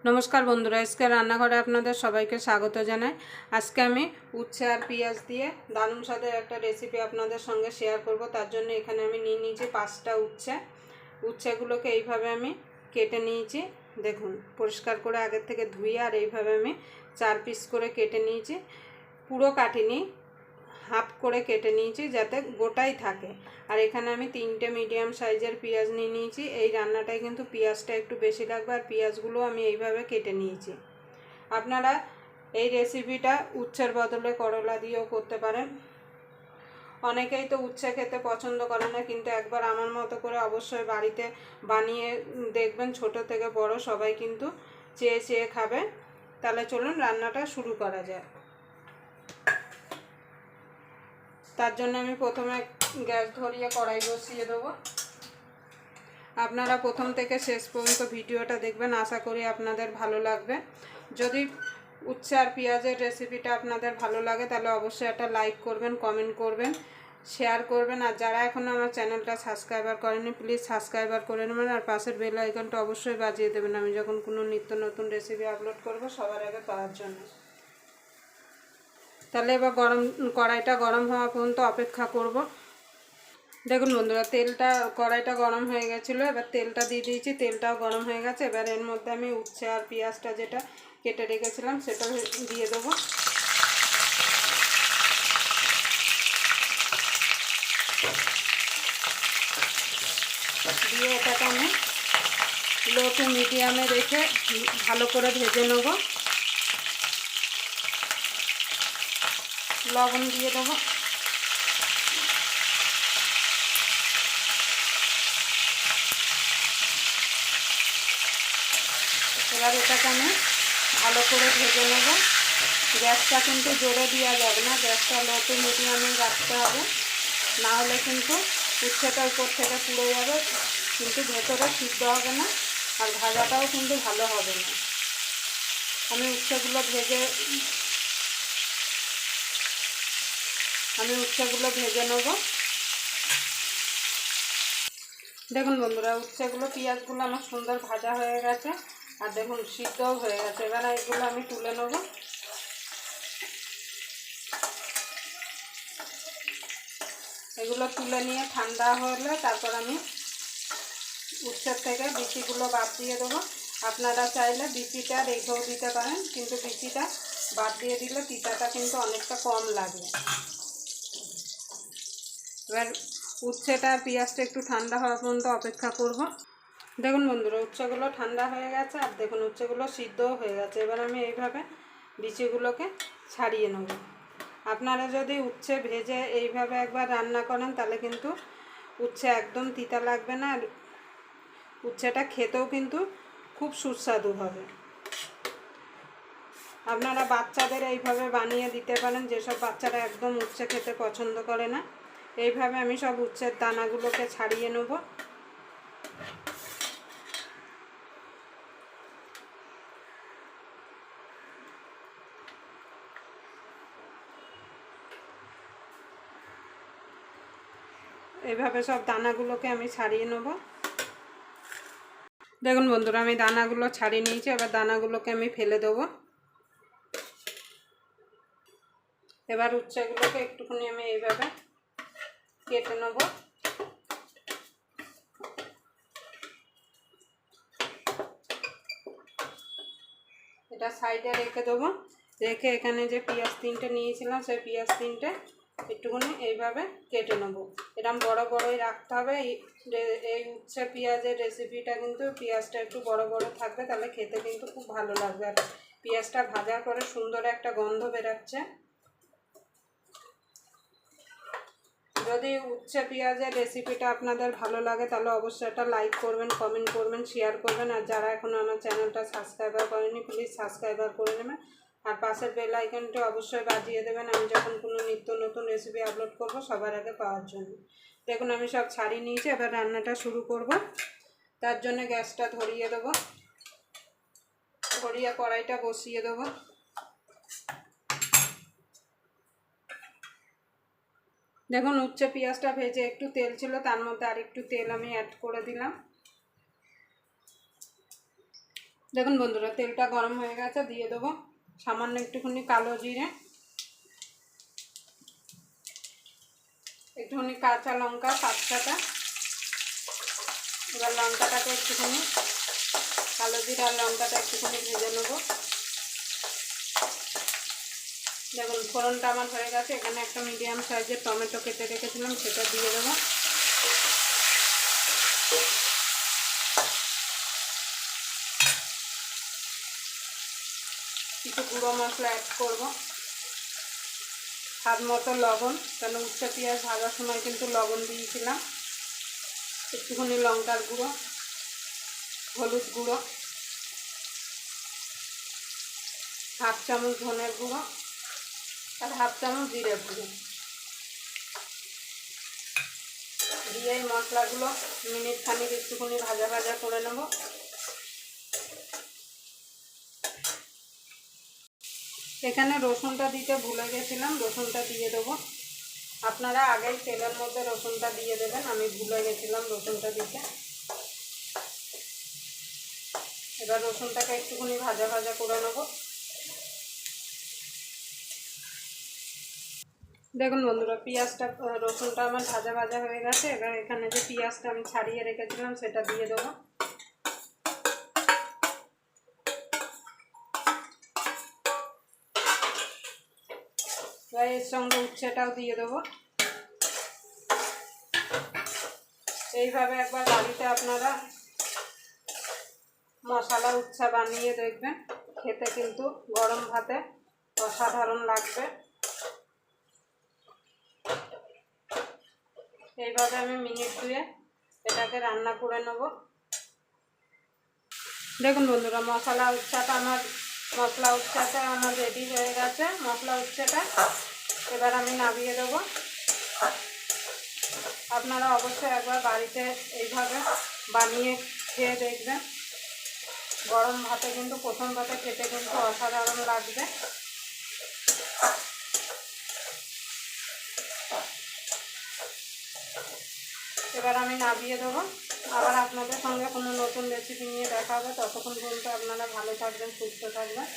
नमस्कार बंधुरा आजके रान्नाघरे आपनादेर सबाइके स्वागत जानाई। आजके आमी उচ্ছে और पेঁয়াজ दिए दारुण स्वादेर एक रेसिपि आपनादेर संगे शेयर करब। तार जन्य एखाने आमी निये निয়েছি 5টা उচ্ছে। उচ্ছেগুলোকে এইভাবে আমি কেটে নিয়েছি। দেখুন পরিষ্কার করে আগে থেকে ধুয়ে আর এইভাবে আমি 4 পিস করে কেটে নিয়েছি। পুরো কাটিনি, হাফ করে কেটে নিয়েছি যাতে গোটাই থাকে। আর এখানে আমি 3টে মিডিয়াম সাইজের পেঁয়াজ নিয়ে নিয়েছি। এই রান্নাটায় কিন্তু পেঁয়াজটা একটু বেশি লাগবে আর পেঁয়াজগুলো আমি এইভাবে কেটে নিয়েছি। আপনারা এই রেসিপিটা উচ্ছের বদলে করলা দিয়েও করতে পারেন। অনেকেই তো উচ্ছে খেতে পছন্দ করে না, কিন্তু একবার আমার মতো করে অবশ্যই বাড়িতে বানিয়ে দেখবেন। ছোট থেকে বড় সবাই কিন্তু চেয়ে চেয়ে খাবে। তাহলে চলুন রান্নাটা শুরু করা যায়। তার জন্য আমি প্রথমে গ্যাস ধরিয়ে কড়াই বসিয়ে দেব। আপনারা প্রথম থেকে শেষ পর্যন্ত ভিডিওটা দেখবেন, আশা করি আপনাদের ভালো লাগবে। যদি উচ্ছে আর পেঁয়াজের রেসিপিটা আপনাদের ভালো লাগে তাহলে অবশ্যই একটা লাইক করবেন, কমেন্ট করবেন, শেয়ার করবেন। আর যারা এখনও আমার চ্যানেলটা সাবস্ক্রাইবার করেনি প্লিজ সাবস্ক্রাইবার করে নেবেন আর পাশের বেল আইকনটা অবশ্যই বাজিয়ে দেবেন আমি যখন কোনো নিত্য নতুন রেসিপি আপলোড করব সবার আগে পাওয়ার জন্য। তাহলে এবার কড়াইটা গরম হওয়া পর্যন্ত অপেক্ষা করব। দেখুন বন্ধুরা, কড়াইটা গরম হয়ে গেছিলো। এবার তেলটা দিয়ে দিয়েছি, তেলটাও গরম হয়ে গেছে। এবার এর মধ্যে আমি উচ্ছে আর পেঁয়াজটা যেটা কেটে রেখেছিলাম সেটা দিয়ে দেবো। দিয়ে এটাকে আমি লো টু মিডিয়ামে রেখে ভালো করে ভেজে নেব। লবণ দিয়ে দেবো। এবার এটাকে আমি ভালো করে ভেজে নেব। গ্যাসটা কিন্তু জোরে দেওয়া যাবে না, গ্যাসটা লো টু মিডিয়ামে রাখতে হবে, না হলে কিন্তু উচ্ছেটা উপর থেকে পুড়ে যাবে, কিন্তু ভেতরে সিদ্ধ হবে না আর ভাজাটাও কিন্তু ভালো হবে না। আমি উচ্ছেগুলো ভেজে নেব। দেখুন বন্ধুরা, উচ্ছেগুলো পেঁয়াজগুলো আমার সুন্দর ভাজা হয়ে গেছে আর দেখুন সিদ্ধও হয়ে গেছে। এবার এগুলো আমি তুলে নেব। এগুলো তুলে নিয়ে ঠান্ডা হলে তারপর আমি উচ্ছের থেকে বিচিগুলো বাদ দিয়ে দেবো। আপনারা চাইলে বিচিটা রেখেও দিতে পারেন, কিন্তু বিচিটা বাদ দিয়ে দিলে তিতাটা কিন্তু অনেকটা কম লাগে। এবার উচ্ছেটা আর পেঁয়াজটা একটু ঠান্ডা হওয়া পর্যন্ত অপেক্ষা করব। দেখুন বন্ধুরা, উচ্ছেগুলো ঠান্ডা হয়ে গেছে আর দেখুন উচ্ছেগুলো সিদ্ধও হয়ে গেছে। এবার আমি এইভাবে বিচিগুলোকে ছাড়িয়ে নেব। আপনারা যদি উচ্ছে ভেজে এইভাবে একবার রান্না করেন তাহলে কিন্তু উচ্ছে একদম তিতা লাগবে না আর উচ্ছেটা খেতেও কিন্তু খুব সুস্বাদু হবে। আপনারা বাচ্চাদের এইভাবে বানিয়ে দিতে পারেন, যেসব বাচ্চারা একদম উচ্ছে খেতে পছন্দ করে না। এইভাবে আমি সব উচ্ছের দানাগুলোকে ছাড়িয়ে নেব। এইভাবে সব দানাগুলোকে আমি ছাড়িয়ে নেব। দেখুন বন্ধুরা, আমি দানাগুলো ছাড়িয়ে নিয়েছি। এবার দানাগুলোকে আমি ফেলে দেবো। এবার উচ্ছেগুলোকে একটুখানি আমি এইভাবে কেটে নেব। এটা সাইডে রেখে দেবো। রেখে এখানে যে পেঁয়াজ 3টে নিয়েছিলাম সেই পেঁয়াজ 3টে একটুখানি এইভাবে কেটে নেব। এরকম বড় বড়ই রাখতে হবে। এই উচ্ছে পেঁয়াজের রেসিপিটা কিন্তু পেঁয়াজটা একটু বড় বড় থাকবে, তাহলে খেতে কিন্তু খুব ভালো লাগবে। আর পেঁয়াজটা ভাজার পরে সুন্দর একটা গন্ধ বেরাচ্ছে। যদি উচ্ছে পেঁয়াজের রেসিপিটা আপনাদের ভালো লাগে তাহলে অবশ্যই একটা লাইক করবেন, কমেন্ট করবেন, শেয়ার করবেন। আর যারা এখনও আমার চ্যানেলটা সাবস্ক্রাইবার করেনি প্লিজ সাবস্ক্রাইবার করে নেবেন আর পাশের বেল আইকনটা অবশ্যই বাজিয়ে দেবেন আমি যখন কোনো নিত্য নতুন রেসিপি আপলোড করব সবার আগে পাওয়ার জন্য। দেখুন আমি সব ছাড়িয়ে নিয়েছি। এবার রান্নাটা শুরু করব। তার জন্য গ্যাসটা ধরিয়ে দেবো। ধরিয়ে কড়াইটা বসিয়ে দেবো। দেখুন উচ্ছে পেঁয়াজটা ভেজে একটু তেল ছিল, তার মধ্যে আর একটু তেল আমি অ্যাড করে দিলাম। দেখুন বন্ধুরা, তেলটা গরম হয়ে গেছে, দিয়ে দেবো সামান্য একটুখানি কালো জিরে, একটুখানি কাঁচা লঙ্কা সাতটা। এবার লঙ্কাটাকে একটুখানি, কালো জিরে আর লঙ্কাটা একটুখানি ভেজে নেবো। দেখুন ফোড়নটা আমার হয়ে গেছে। এখানে একটা মিডিয়াম সাইজের টমেটো কেটে রেখেছিলাম, সেটা দিয়ে দেবো। কিছু গুঁড়ো মশলা অ্যাড করবো, স্বাদ মতো লবণ, কেন উচ্ছে পেঁয়াজ ভাজার সময় কিন্তু লবণ দিয়েছিলাম। একটুখানি লঙ্কার গুঁড়ো, হলুদ গুঁড়ো, হাফ চামচ ধনের গুঁড়ো আর হাফ চামচ জিরে গুঁড়ো দিয়ে এই মশলাগুলো মিনিট খানিক একটুখানি ভাজা ভাজা করে নেব। এখানে রসুনটা দিতে ভুলে গেছিলাম, রসুনটা দিয়ে দেবো। আপনারা আগেই তেলের মধ্যে রসুনটা দিয়ে দেবেন, আমি ভুলে গেছিলাম রসুনটা দিতে। এবার রসুনটাকে একটুখানি ভাজা ভাজা করে নেব। দেখুন বন্ধুরা, পেঁয়াজটা রসুনটা আমার ভাজা ভাজা হয়ে গেছে। এবার এখানে যে পেঁয়াজটা আমি ছাড়িয়ে রেখেছিলাম সেটা দিয়ে দেবো। এবার এর সঙ্গে উচ্ছেটাও দিয়ে দেবো। এইভাবে একবার বাড়িতে আপনারা মশলা উচ্ছা বানিয়ে দেখবেন, খেতে কিন্তু গরম ভাতে অসাধারণ লাগবে। এইভাবে আমি মিনিট 2 এটাকে রান্না করে নেব। দেখুন বন্ধুরা, মশলা উচ্ছাটা আমার রেডি হয়ে গেছে, মশলা উচ্ছেটা। এবার আমি নামিয়ে দেবো। আপনারা অবশ্যই একবার বাড়িতে এইভাবে বানিয়ে খেয়ে দেখবেন। গরম ভাতে কিন্তু প্রথম ভাতে খেতে কিন্তু অসাধারণ লাগবে। এবার আমি নামিয়ে দেবো। আবার আপনাদের সঙ্গে কোনো নতুন রেসিপি নিয়ে দেখা হবে। ততক্ষণ পর্যন্ত আপনারা ভালো থাকবেন, সুস্থ থাকবেন।